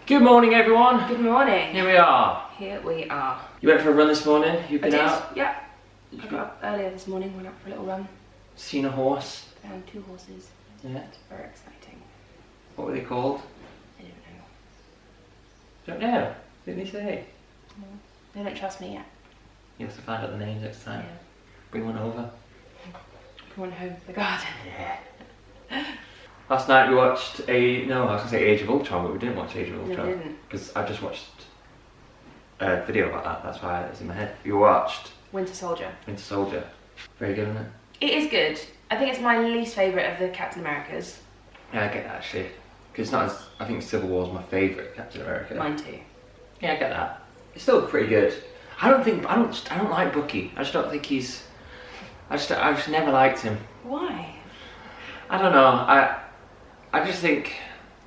Good morning, everyone. Good morning. Here we are. Here we are. You went for a run this morning? You've been out? Yeah. I got up earlier this morning, went out for a little run. Seen a horse? Found 2 horses. Yeah. It's very exciting. What were they called? I don't know. Don't know. Didn't he say? No. They don't trust me yet. You have to find out the names next time. Yeah. Bring one over. Bring one home to the garden. Yeah. Last night we watched I was going to say Age of Ultron, but we didn't watch Age of Ultron. No, we didn't. Because I just watched a video about that, that's why it's in my head. You watched Winter Soldier. Winter Soldier. Very good, isn't it? It is good. I think it's my least favourite of the Captain Americas. Yeah, I get that actually. Because it's not as, I think Civil War is my favourite Captain America. Mine too. Yeah, I get that. It's still pretty good. I don't like Bucky. I just don't think he's, I just never liked him. Why? I don't know, I just think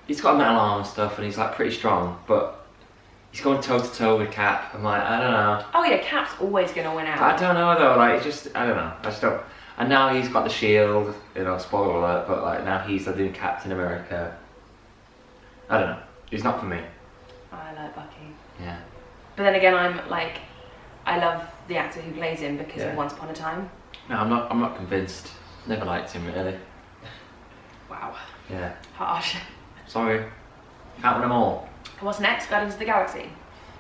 he's got a metal arm and stuff and he's like pretty strong, but he's going toe to toe with Cap. I'm like, I don't know. Oh yeah, Cap's always going to win out. I don't know though, like it's just, I don't know. I just don't. And now he's got the shield, you know, spoiler alert, but like now he's the new Captain America. I don't know. He's not for me. I like Bucky. Yeah. But then again, I love the actor who plays him because of Once Upon a Time. No, I'm not convinced. Never liked him really. Wow. Yeah. Harsh. Sorry. Can't win them all. What's next? Guardians of the Galaxy.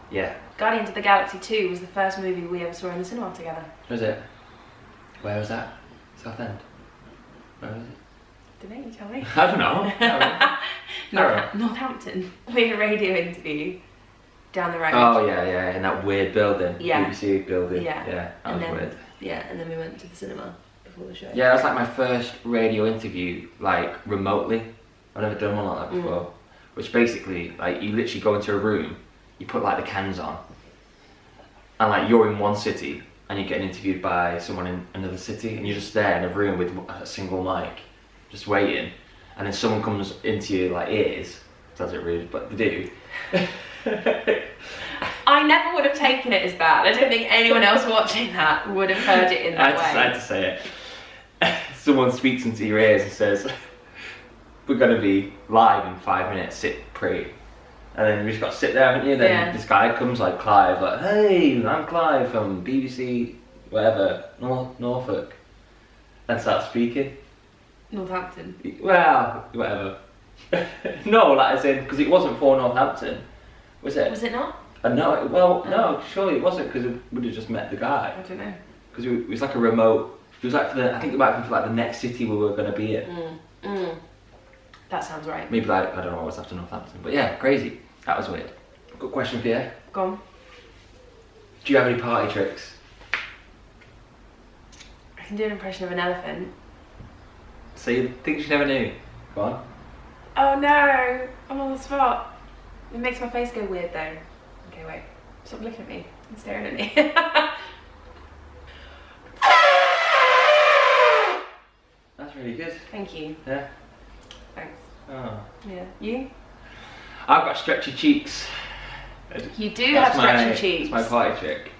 Yeah. Guardians of the Galaxy 2 was the first movie we ever saw in the cinema together. Was it? Where was that? Southend? Where was it? Didn't you tell me? I don't know. Northampton. We had a radio interview down the road. Oh yeah, in that weird building. Yeah. BBC building. Yeah. Yeah, that was weird. Yeah, and then we went to the cinema before the show. Yeah, it was like my first radio interview, like remotely. I've never done one like that before. Which basically, like, you literally go into a room, you put like the cans on, and like you're in one city, and you're getting interviewed by someone in another city, and you're just there in a room with a single mic, just waiting, and then someone comes into your like ears. Sounds a bit rude, but they do. I never would have taken it as that. I don't think anyone else watching that would have heard it in that way. I had to say it. Someone speaks into your ears and says, "We're going to be live in 5 minutes, sit pretty." And then we just got to sit there, haven't you? Then this guy comes like Clive, like, "Hey, I'm Clive from BBC, whatever, Norfolk," and starts speaking. Northampton. Well, whatever. No, like as in, because it wasn't for Northampton, was it? Was it not? No, well, no, surely it wasn't, because we would have just met the guy. I don't know. Because it was like a remote, it was like for the, I think it might have been for like the next city we were going to be in. That sounds right. Maybe like, I don't know what's after Northampton, but yeah, crazy. That was weird. Good question for you. Go on. Do you have any party tricks? I can do an impression of an elephant. So things you never knew. Go on. Oh no, I'm on the spot. It makes my face go weird though. Okay, wait. Stop looking at me and staring at me. That's really good. Thank you. Yeah. Thanks. Oh. Yeah. You? I've got stretchy cheeks. You do have stretchy cheeks. That's my party trick.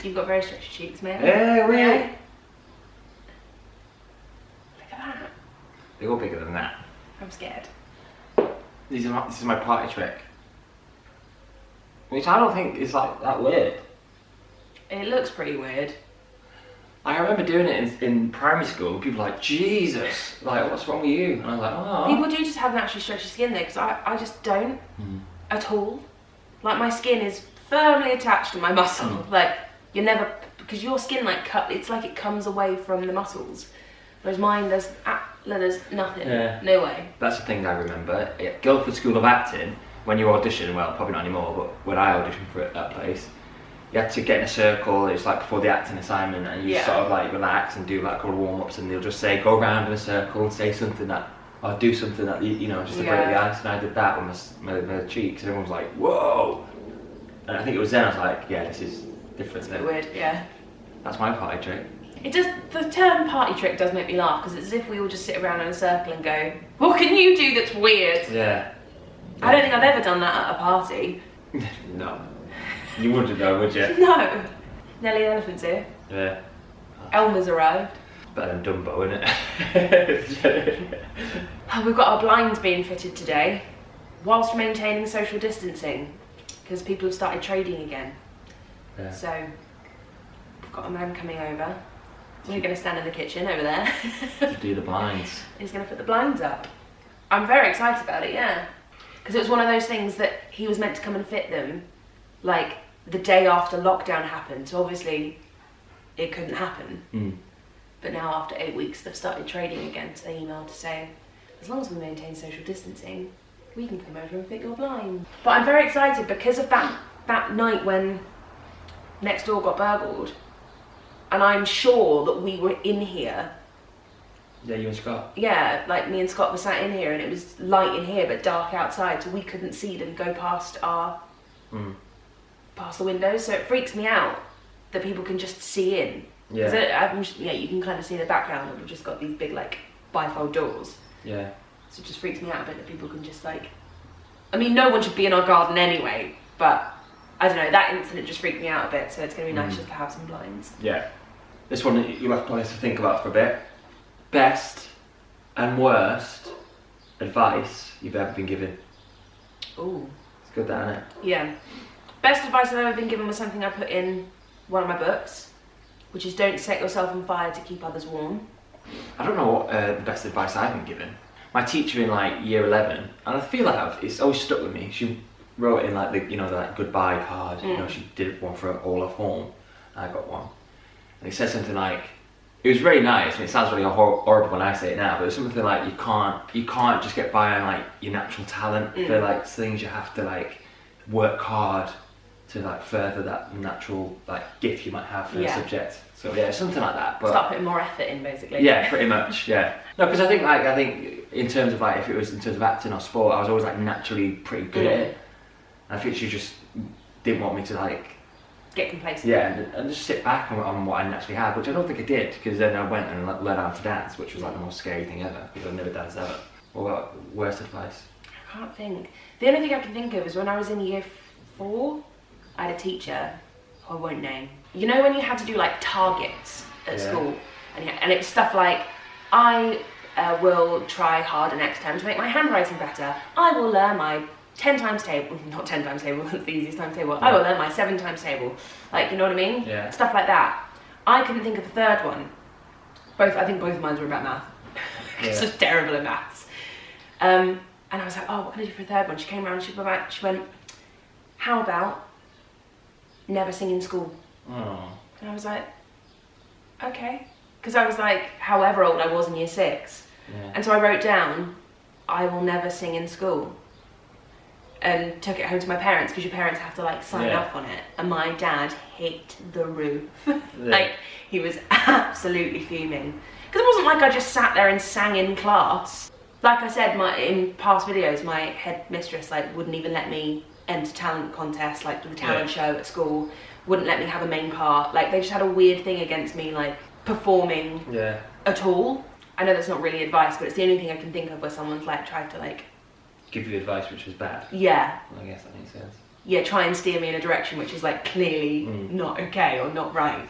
You've got very stretchy cheeks, mate. Yeah, really? Yeah. Look at that. They go bigger than that. I'm scared. This is my party trick. Which I don't think is like that weird. It looks pretty weird. I remember doing it in primary school. People were like, Jesus, like what's wrong with you? And I was like, oh. People do just have naturally stretchy skin though, because I just don't at all. Like my skin is firmly attached to my muscle. Like you're never, because your skin like it's like it comes away from the muscles. Whereas mine, there's nothing. Yeah. No way. That's the thing I remember. At Guildford School of Acting, when you audition, well, probably not anymore, but when I auditioned for that place, you had to get in a circle. It's like before the acting assignment, and you sort of like relax and do like a couple of warm-ups, and they'll just say, go around in a circle and say something that, or do something that, you know, just to break the ice. And I did that with my cheeks, and everyone was like, whoa. And I think it was then I was like, yeah, this is different. It's a bit weird, yeah. That's my party trick. It does, the term party trick does make me laugh, because it's as if we all just sit around in a circle and go, what can you do that's weird? Yeah. I don't think I've ever done that at a party. No. You wouldn't know, would you? No. Nelly the elephant's here. Yeah. Elmer's arrived. Better than Dumbo, isn't it? Oh, we've got our blinds being fitted today. whilst maintaining social distancing, because people have started trading again. Yeah. So we've got a man coming over. We're going to stand in the kitchen over there. To do the blinds. He's going to put the blinds up. I'm very excited about it, yeah. Because it was one of those things that he was meant to come and fit them, like, the day after lockdown happened. So obviously it couldn't happen. But now after 8 weeks, they've started trading again. So they emailed to say, as long as we maintain social distancing, we can come over and fit your blinds. But I'm very excited because of that night when next door got burgled. And I'm sure that we were in here. Yeah, you and Scott. Yeah, like me and Scott were sat in here and it was light in here but dark outside, so we couldn't see them go past past the windows. So it freaks me out that people can just see in. Yeah. Yeah, you can kind of see the background and we've just got these big like bifold doors. Yeah. So it just freaks me out a bit that people can just like... I mean, no one should be in our garden anyway, but I don't know, that incident just freaked me out a bit, so it's going to be nice just to have some blinds. Yeah. This one you'll have to think about for a bit. Best and worst advice you've ever been given. Ooh. It's good, that, isn't it? Yeah. Best advice I've ever been given was something I put in one of my books, which is don't set yourself on fire to keep others warm. I don't know what the best advice I've been given. My teacher in like year 11, and I feel like it's always stuck with me. She wrote in like the like goodbye card. You know, she did one for all her form. I got one, and it said something like, it was very nice. And it sounds really horrible when I say it now, but it was something like you can't just get by on like your natural talent. For like things you have to like work hard to like further that natural like gift you might have for a subject. So yeah, something like that. But start putting more effort in, basically. Yeah, pretty much. Yeah. No, because I think in terms of like if it was in terms of acting or sport, I was always like naturally pretty good at it. And I think she just didn't want me to like get complacent. Yeah, and just sit back on what I naturally had, which I don't think I did, because then I went and learned how to dance, which was like the most scary thing ever, because I've never danced ever. What about worst advice? I can't think. The only thing I can think of is when I was in year 4, I had a teacher, who I won't name. You know when you had to do like targets at school, and it was stuff like, I will try harder next time to make my handwriting better. I will learn my 10 times table, not 10 times table, that's the easiest times table. I will learn my 7 times table. Like, you know what I mean? Yeah. Stuff like that. I couldn't think of a third one. I think both of mine were about math. Because I was terrible at maths. And I was like, oh, what can I do for a third one? She came around, she went, how about never sing in school? Oh. And I was like, okay. Because I was like, however old I was in year 6. Yeah. And so I wrote down, I will never sing in school. And took it home to my parents, because your parents have to like sign off on it. And my dad hit the roof. Like, he was absolutely fuming. Because it wasn't like I just sat there and sang in class. Like I said, in past videos, my headmistress like wouldn't even let me enter talent contests, like the talent show at school. Wouldn't let me have a main part. Like, they just had a weird thing against me, like performing at all. I know that's not really advice, but it's the only thing I can think of where someone's like tried to like give you advice which was bad. Yeah. Well, I guess that makes sense. Yeah, try and steer me in a direction which is like clearly not okay or not right.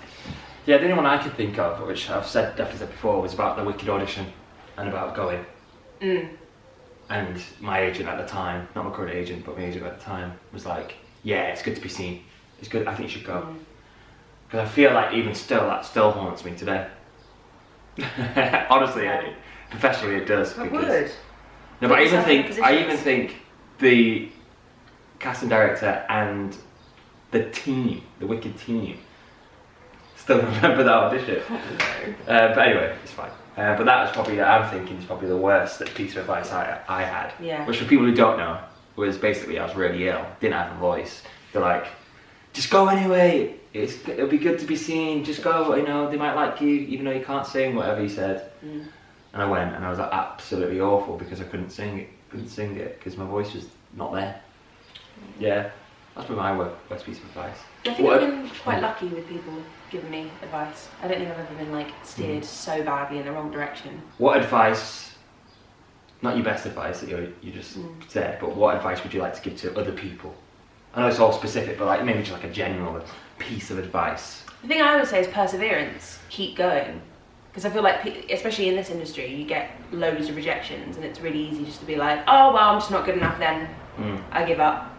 Yeah, the only one I could think of, which I've definitely said before, was about the Wicked audition and about going. And my agent at the time, not my current agent, but my agent at the time, was like, yeah, it's good to be seen. It's good, I think you should go. Because I feel like even still, that still haunts me today. Honestly, professionally it does. I would. No, but I even think the casting director and the team, the Wicked team, still remember that audition. But anyway, it's fine. But that was probably, I'm thinking, is probably the worst piece of advice I had. Yeah. Which for people who don't know, was basically I was really ill, didn't have a voice. They're like, just go anyway. It'll be good to be seen. Just go. You know, they might like you, even though you can't sing. Whatever he said. And I went, and I was like, absolutely awful because I couldn't sing it because my voice was not there. Yeah, that's been my worst piece of advice. I think I've been quite lucky with people giving me advice. I don't think I've ever been like steered so badly in the wrong direction. What advice, not your best advice that you just said, but what advice would you like to give to other people? I know it's all specific, but like maybe just like a general piece of advice. The thing I would say is perseverance. Keep going. Because I feel like, especially in this industry, you get loads of rejections and it's really easy just to be like, oh, well, I'm just not good enough then. I give up.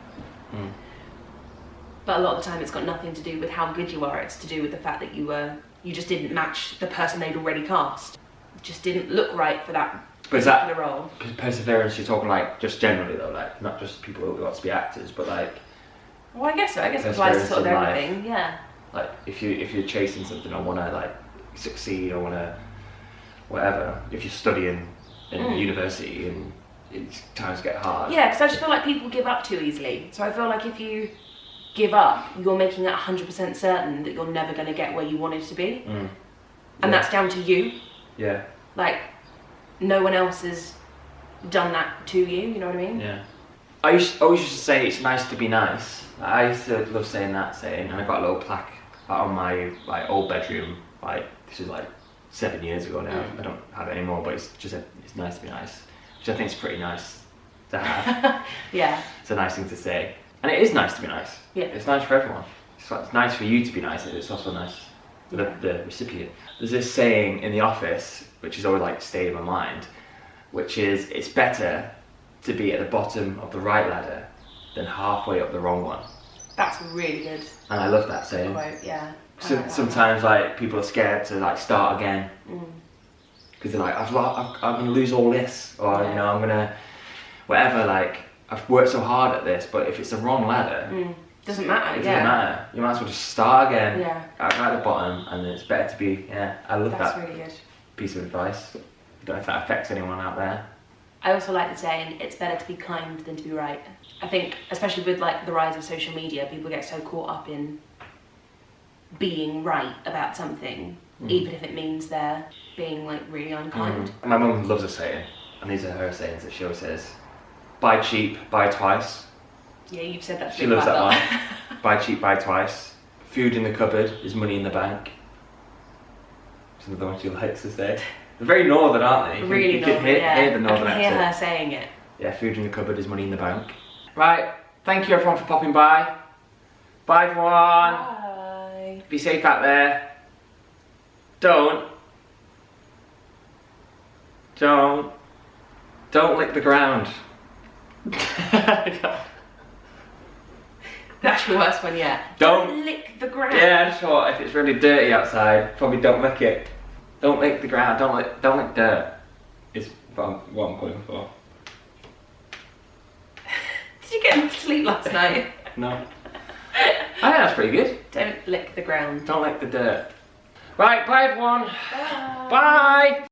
But a lot of the time it's got nothing to do with how good you are, it's to do with the fact that you just didn't match the person they'd already cast. It just didn't look right for that particular role. Because perseverance, you're talking like just generally though, like not just people who want to be actors, but like... Well, I guess so. I guess it applies to sort of everything, yeah. Like if you're chasing something or want to like succeed or want to whatever, if you're studying in university and times get hard. Yeah, because I just feel like people give up too easily. So I feel like if you give up, you're making it 100% certain that you're never going to get where you wanted to be. And that's down to you. Yeah. Like, no one else has done that to you, you know what I mean? Yeah. I always used to say it's nice to be nice. I used to love saying that saying, and I got a little plaque on my old bedroom, like, this is like 7 years ago now. I don't have it anymore, but it's just it's nice to be nice, which I think is pretty nice to have. Yeah. It's a nice thing to say. And it is nice to be nice. Yeah. It's nice for everyone. It's nice for you to be nice, and it's also nice for the recipient. There's this saying in the office, which has always like stayed in my mind, which is, it's better to be at the bottom of the right ladder than halfway up the wrong one. That's really good. And I love that saying. Quote, yeah. So, sometimes like people are scared to like start again because they're like, I'm gonna lose all this, or you know, I'm gonna whatever. Like, I've worked so hard at this, but if it's the wrong ladder, doesn't matter. It doesn't matter. You might as well just start again. Yeah. Right at the bottom, and it's better to be. Yeah, I love that. That's really good. Piece of advice. I don't know if that affects anyone out there. I also like the saying, it's better to be kind than to be right. I think, especially with like the rise of social media, people get so caught up in being right about something, even if it means they're being like really unkind. My mum loves a saying, and these are her sayings that she always says: buy cheap, buy twice. Yeah, you've said that. She loves that one. Buy cheap, buy twice. Food in the cupboard is money in the bank. It's another one she likes to say. They're very northern, aren't they? Really northern, can hear the northern I can hear accent. her saying it. Yeah, food in the cupboard is money in the bank. Right, thank you everyone for popping by. Bye everyone. Bye. Be safe out there. Don't lick the ground. That's your worst one yet. Don't lick the ground. Yeah, I just thought if it's really dirty outside, probably don't lick it. Don't lick the ground. Don't lick dirt. Is what I'm going for. Did you get enough sleep last night? No. I think that's pretty good. Don't lick the ground. Don't lick the dirt. Right, bye everyone. Bye. Bye.